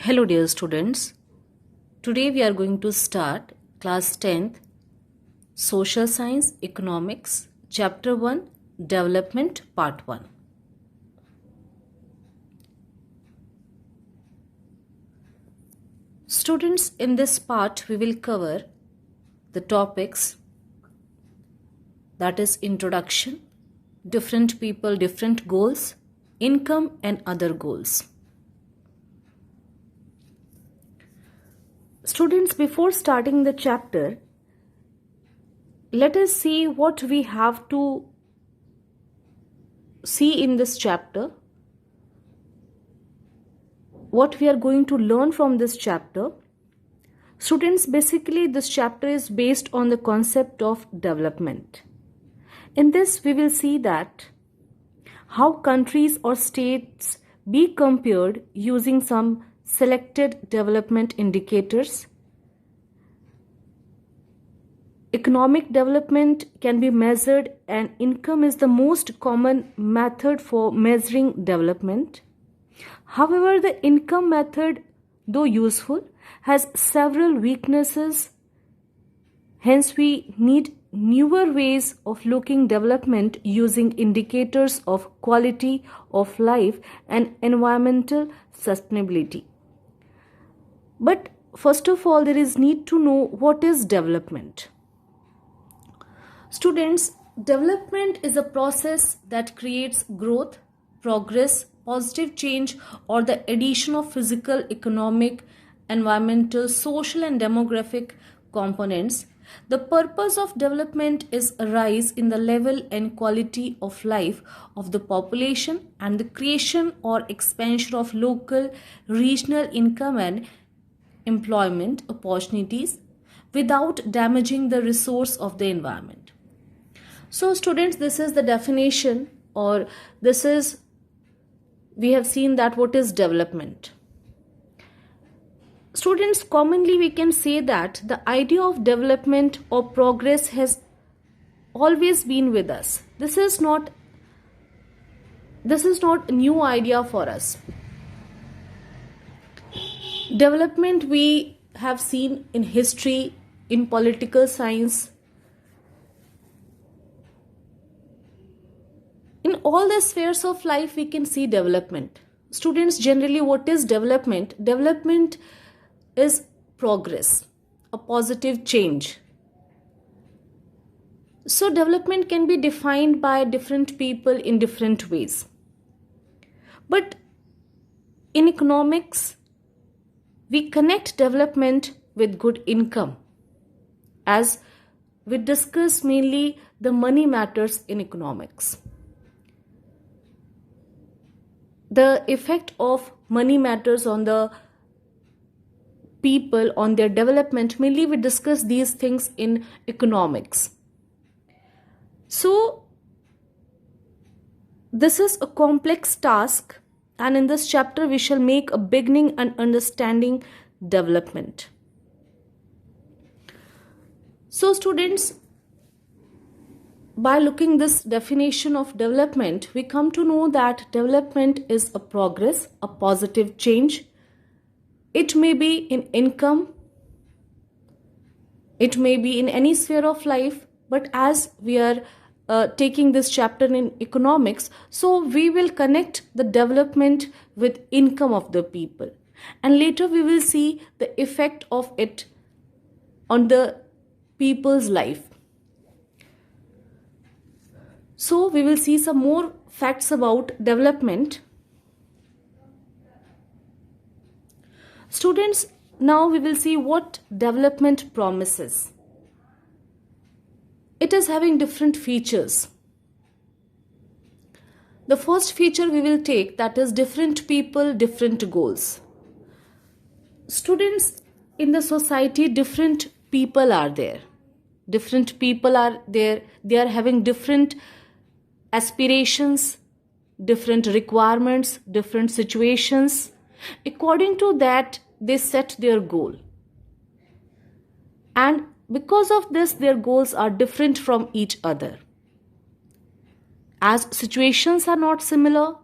Hello dear students. Today we are going to start class 10th Social Science Economics Chapter 1 Development Part 1. Students, in this part we will cover the topics, that is introduction, different people, different goals, income and other goals. Students, before starting the chapter, let us see what we have to see in this chapter, what we are going to learn from this chapter. Students, basically this chapter is based on the concept of development. In this we will see that how countries or states be compared using some selected development indicators. Economic development can be measured and income is the most common method for measuring development. However, the income method, though useful, has several weaknesses. Hence, we need newer ways of looking development using indicators of quality of life and environmental sustainability. But first of all, there is need to know what is development. Students, development is a process that creates growth, progress, positive change, or the addition of physical, economic, environmental, social, and demographic components. The purpose of development is a rise in the level and quality of life of the population and the creation or expansion of local, regional income and employment opportunities without damaging the resource of the environment. So students, this is the definition, or we have seen that what is development. Students, commonly we can say that the idea of development or progress has always been with us. This is not a new idea for us. Development we have seen in history, in political science, in all the spheres of life we can see development. Students, generally what is development? Development is progress, a positive change. So development can be defined by different people in different ways. But in economics, we connect development with good income. As we discuss, mainly the money matters in economics. The effect of money matters on the people, on their development, mainly we discuss these things in economics. So this is a complex task, and in this chapter we shall make a beginning and understanding development. So students, by looking this definition of development, we come to know that development is a progress, a positive change. It may be in income, it may be in any sphere of life, but as we are taking this chapter in economics, so we will connect the development with income of the people, and later we will see the effect of it on the people's life. So we will see some more facts about development. Students, now we will see what development promises. It is having different features. The first feature we will take, that is different people, different goals. Students, in the society, different people are there. Different people are there. They are having different aspirations, different requirements, different situations. According to that, they set their goal. And because of this, their goals are different from each other. As situations are not similar,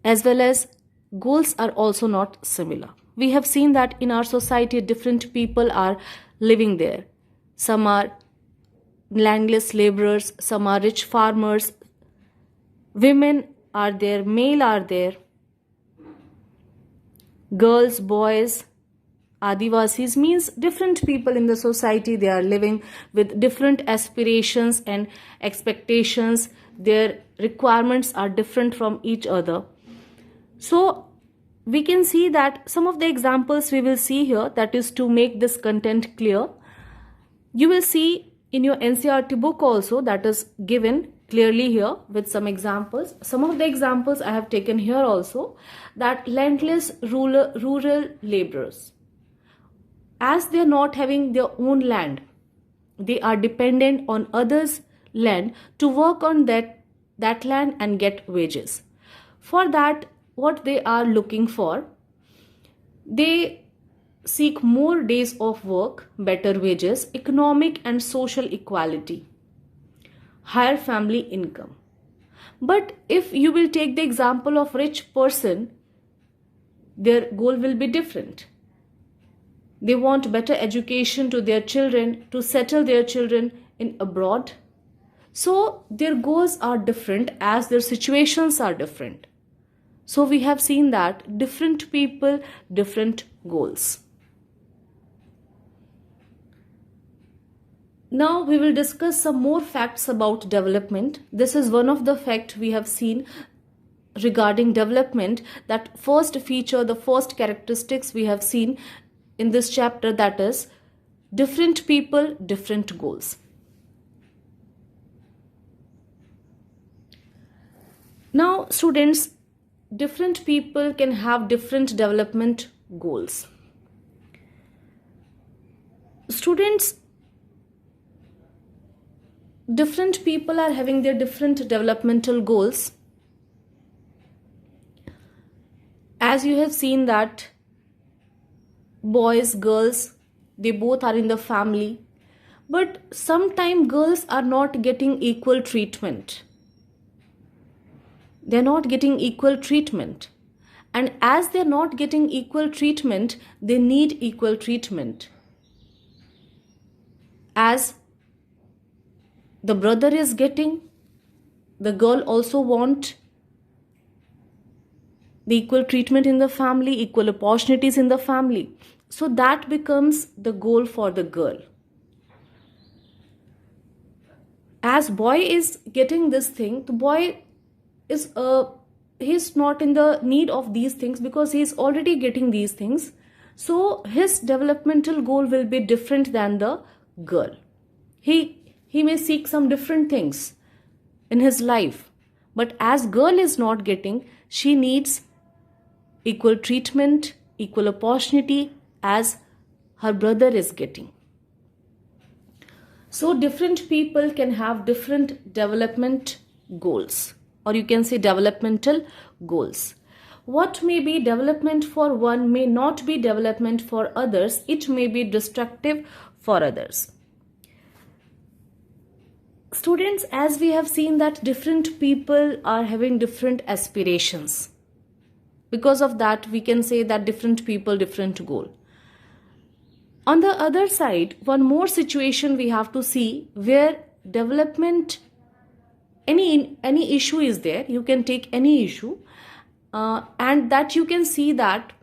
as well as goals are also not similar. We have seen that in our society, different people are living there. Some are landless laborers, some are rich farmers, women are there, male are there, girls, boys, Adivasis, means different people in the society. They are living with different aspirations and expectations. Their requirements are different from each other. So we can see that some of the examples we will see here, that is to make this content clear. You will see in your NCERT book also, that is given clearly here with some examples. Some of the examples I have taken here also, that landless rural laborers, as they are not having their own land, they are dependent on others' land to work on that land and get wages. For that, what they are looking for, they seek more days of work, better wages, economic and social equality, higher family income. But if you will take the example of rich person, their goal will be different. They want better education to their children, to settle their children in abroad. So their goals are different as their situations are different. So we have seen that different people, different goals. Now we will discuss some more facts about development. This is one of the facts we have seen regarding development, that first feature, the first characteristics we have seen in this chapter, that is different people, different goals. Now students, different people can have different development goals. Students, different people are having their different developmental goals. As you have seen that boys, girls, they both are in the family, but sometimes girls are not getting equal treatment. They're not getting equal treatment. And as they're not getting equal treatment, they need equal treatment. As the brother is getting, the girl also wants the equal treatment in the family, equal opportunities in the family. So that becomes the goal for the girl. As boy is getting this thing, the boy is he's not in the need of these things because he is already getting these things. So his developmental goal will be different than the girl. He may seek some different things in his life, but as girl is not getting, she needs equal treatment, equal opportunity as her brother is getting. So different people can have different development goals, or you can say developmental goals. What may be development for one may not be development for others. It may be destructive for others. Students, as we have seen that different people are having different aspirations. Because of that, we can say that different people, different goal. On the other side, one more situation we have to see where development, any issue is there. You can take any issue and that you can see that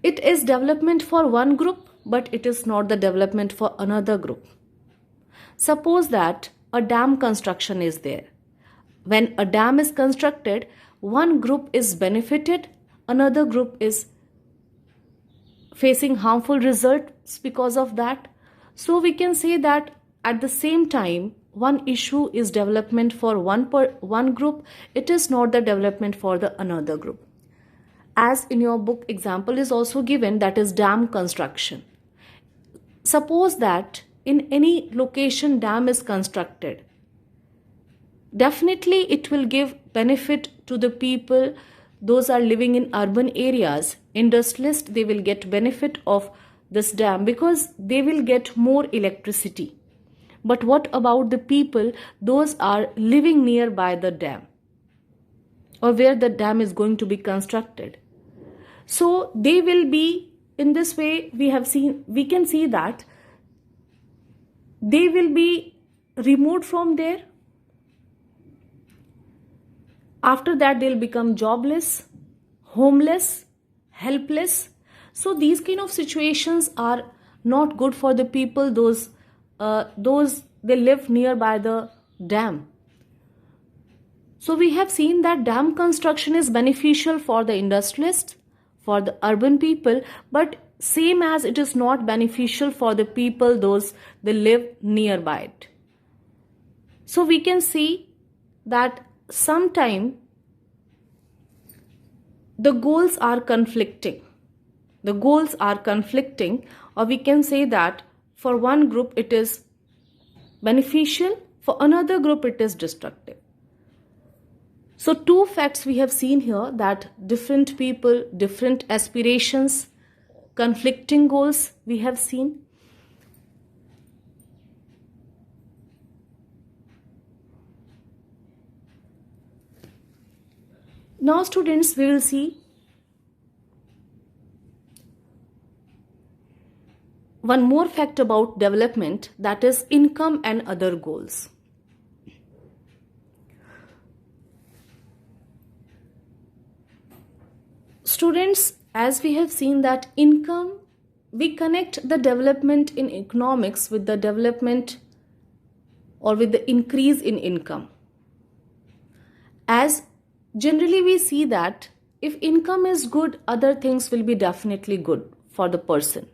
it is development for one group, but it is not the development for another group. Suppose that a dam construction is there. When a dam is constructed, one group is benefited, another group is facing harmful results because of that. So we can say that at the same time, one issue is development for one group, it is not the development for the another group. As in your book example is also given, that is dam construction. Suppose that in any location dam is constructed, definitely it will give benefit to the people, those are living in urban areas. Industrialists, they will get benefit of this dam because they will get more electricity. But what about the people, those are living nearby the dam? or where the dam is going to be constructed. So they will be, in this way we can see that they will be removed from there. After that they'll become jobless, homeless, helpless. So these kind of situations are not good for the people, those they live nearby the dam. So we have seen that dam construction is beneficial for the industrialists, for the urban people, but same as it is not beneficial for the people those they live nearby it. So we can see that sometime the goals are conflicting. The goals are conflicting, or we can say that for one group it is beneficial, for another group it is destructive. So two facts we have seen here, that different people, different aspirations, conflicting goals we have seen. Now students, we will see one more fact about development, that is income and other goals. Students, as we have seen that income, we connect the development in economics with the development or with the increase in income. As generally we see that if income is good, other things will be definitely good for the person,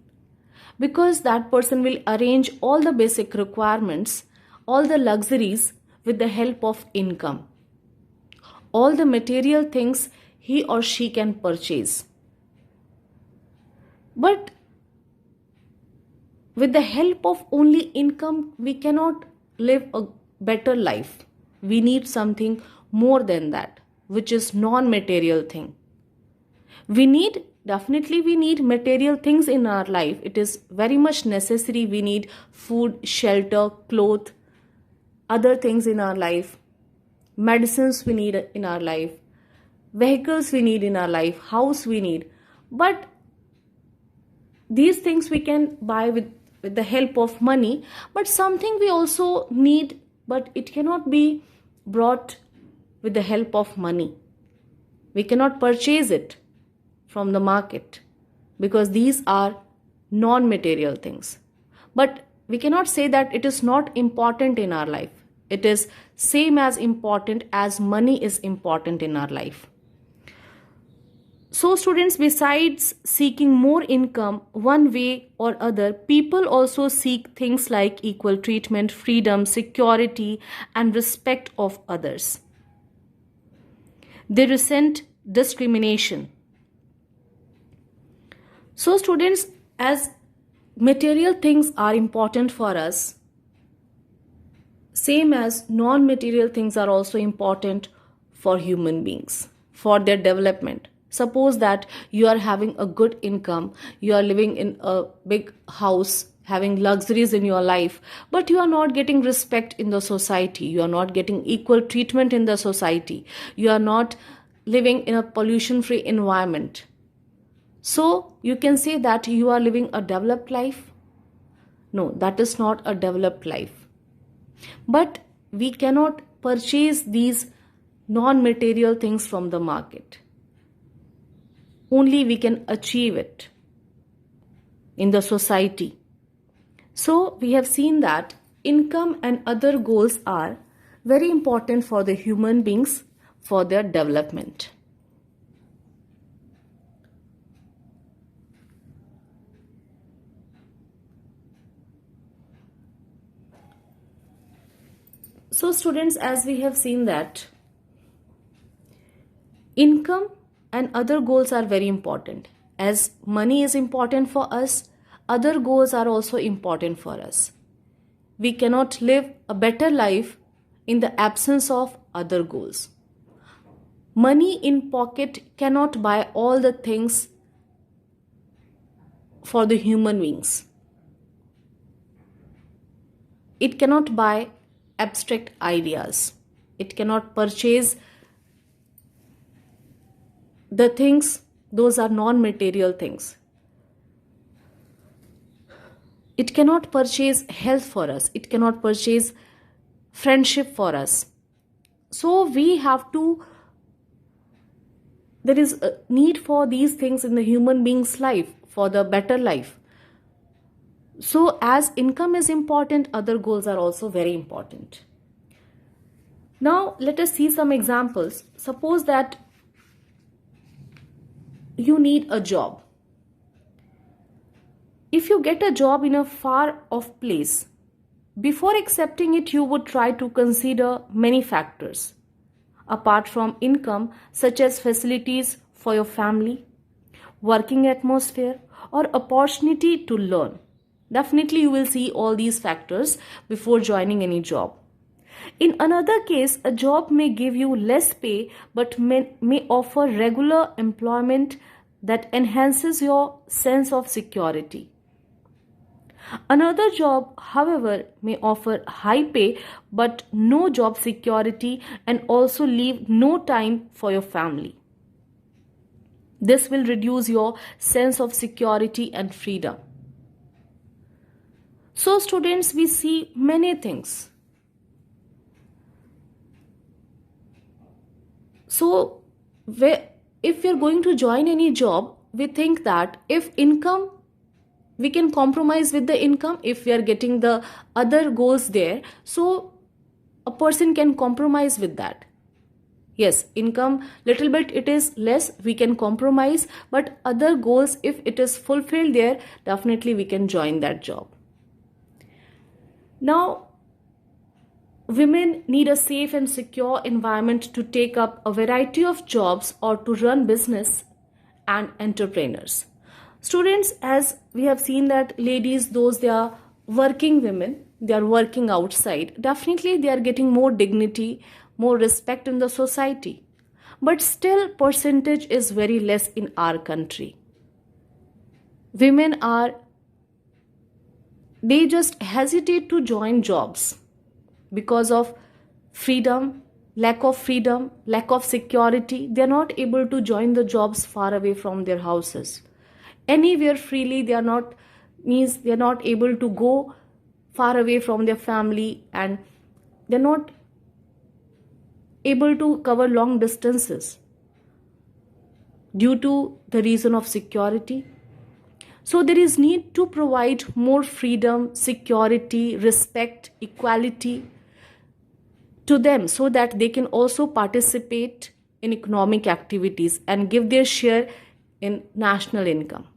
because that person will arrange all the basic requirements, all the luxuries with the help of income. All the material things he or she can purchase. But with the help of only income, we cannot live a better life. We need something more than that, which is non-material thing. We need material things in our life. It is very much necessary. We need food, shelter, clothes, other things in our life. Medicines we need in our life. Vehicles we need in our life. House we need. But these things we can buy with the help of money. But something we also need, but it cannot be brought with the help of money. We cannot purchase it from the market, because these are non-material things. But we cannot say that it is not important in our life. It is same as important as money is important in our life. So students, besides seeking more income, one way or other, people also seek things like equal treatment, freedom, security, and respect of others. They resent discrimination. So students, as material things are important for us, same as non-material things are also important for human beings, for their development. Suppose that you are having a good income, you are living in a big house, having luxuries in your life, but you are not getting respect in the society, you are not getting equal treatment in the society, you are not living in a pollution-free environment. So you can say that you are living a developed life? No, that is not a developed life. But we cannot purchase these non-material things from the market. Only we can achieve it in the society. So we have seen that income and other goals are very important for the human beings for their development. So students, as we have seen that income and other goals are very important. As money is important for us, other goals are also important for us. We cannot live a better life in the absence of other goals. Money in pocket cannot buy all the things for the human beings. It cannot buy abstract ideas. It cannot purchase the things, those are non-material things. It cannot purchase health for us. It cannot purchase friendship for us. So we have to, there is a need for these things in the human being's life for the better life. So as income is important, other goals are also very important. Now let us see some examples. Suppose that you need a job. If you get a job in a far off place, before accepting it, you would try to consider many factors apart from income, such as facilities for your family, working atmosphere, or opportunity to learn. Definitely you will see all these factors before joining any job. In another case, a job may give you less pay but may offer regular employment that enhances your sense of security. Another job, however, may offer high pay but no job security and also leave no time for your family. This will reduce your sense of security and freedom. So students, we see many things. So if we are going to join any job, we think that if income, we can compromise with the income if we are getting the other goals there. So a person can compromise with that. Yes, income little bit it is less, we can compromise, but other goals, if it is fulfilled there, definitely we can join that job. Now, women need a safe and secure environment to take up a variety of jobs or to run business and entrepreneurs. Students, as we have seen that ladies, those they are working women, they are working outside, definitely they are getting more dignity, more respect in the society. But still percentage is very less in our country. Women are, they just hesitate to join jobs because of freedom, lack of security. They are not able to join the jobs far away from their houses. Anywhere freely, they are not able to go far away from their family, and they're not able to cover long distances due to the reason of security. So there is need to provide more freedom, security, respect, equality to them so that they can also participate in economic activities and give their share in national income.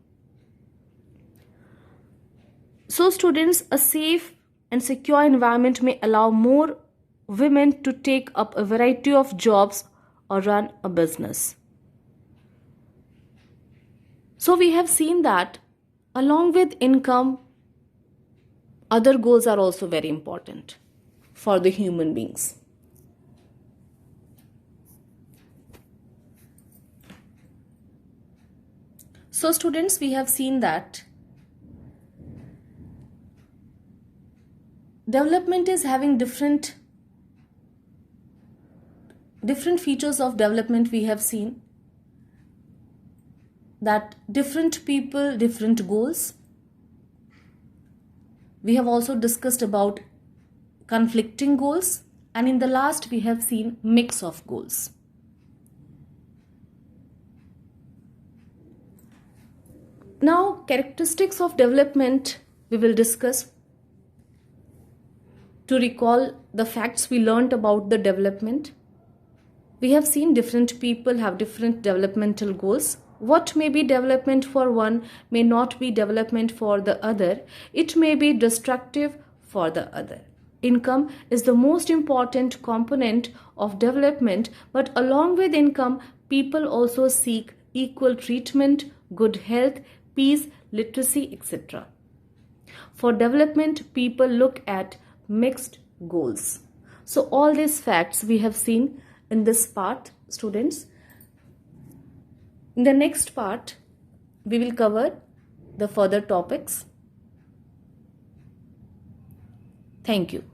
So students, a safe and secure environment may allow more women to take up a variety of jobs or run a business. So we have seen that along with income, other goals are also very important for the human beings. So students, we have seen that development is having different features of development. We have seen that different people, different goals. We have also discussed about conflicting goals, and in the last we have seen mix of goals. Now, characteristics of development we will discuss. To recall the facts we learned about the development, we have seen different people have different developmental goals. What may be development for one may not be development for the other. It may be destructive for the other. Income is the most important component of development, but along with income, people also seek equal treatment, good health, peace, literacy, etc. For development, people look at mixed goals. So all these facts we have seen in this part, students. In the next part, we will cover the further topics. Thank you.